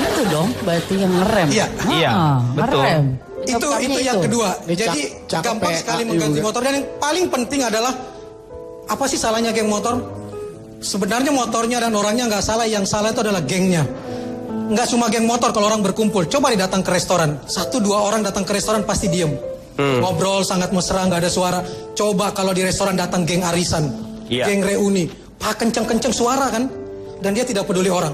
[SPEAKER 6] Itu dong, berarti yang ngerem.
[SPEAKER 9] Iya.
[SPEAKER 1] Iya, betul.
[SPEAKER 6] Ngerem.
[SPEAKER 9] Itu
[SPEAKER 6] Utamanya
[SPEAKER 9] yang kedua.
[SPEAKER 3] Ini
[SPEAKER 9] Jadi
[SPEAKER 3] cakep
[SPEAKER 9] gampang
[SPEAKER 3] PA
[SPEAKER 9] sekali mengganti
[SPEAKER 3] juga.
[SPEAKER 9] motor. Dan yang paling penting adalah apa sih salahnya geng motor? Sebenarnya motornya dan orangnya nggak salah. Yang salah itu adalah gengnya. Nggak cuma geng motor kalau orang berkumpul. Coba datang ke restoran. 1-2 orang datang ke restoran pasti diem. Ngobrol sangat mesra, nggak ada suara. Coba kalau di restoran datang geng arisan,
[SPEAKER 1] Iya.
[SPEAKER 9] geng reuni, kenceng-kenceng suara kan? Dan dia tidak peduli orang.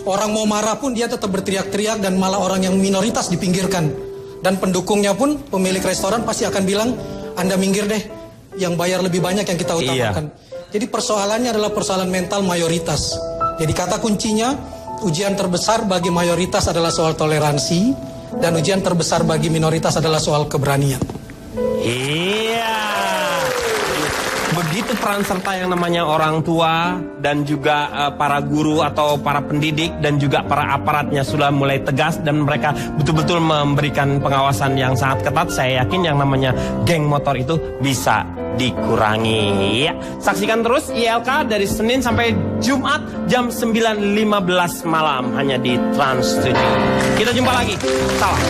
[SPEAKER 9] Orang mau marah pun dia tetap berteriak-teriak dan malah orang yang minoritas dipinggirkan. Dan pendukungnya pun pemilik restoran pasti akan bilang, Anda minggir deh, yang bayar lebih banyak yang kita utamakan. Jadi persoalannya adalah persoalan mental mayoritas. Jadi kata kuncinya, ujian terbesar bagi mayoritas adalah soal toleransi, dan ujian terbesar bagi minoritas adalah soal keberanian.
[SPEAKER 1] Iya. Begitu peran serta yang namanya orang tua dan juga para guru atau para pendidik dan juga para aparatnya sudah mulai tegas dan mereka betul-betul memberikan pengawasan yang sangat ketat. Saya yakin yang namanya geng motor itu bisa dikurangi. Ya, saksikan terus ILK dari Senin sampai Jumat jam 9.15 malam hanya di Trans 7. Kita jumpa lagi. Salam.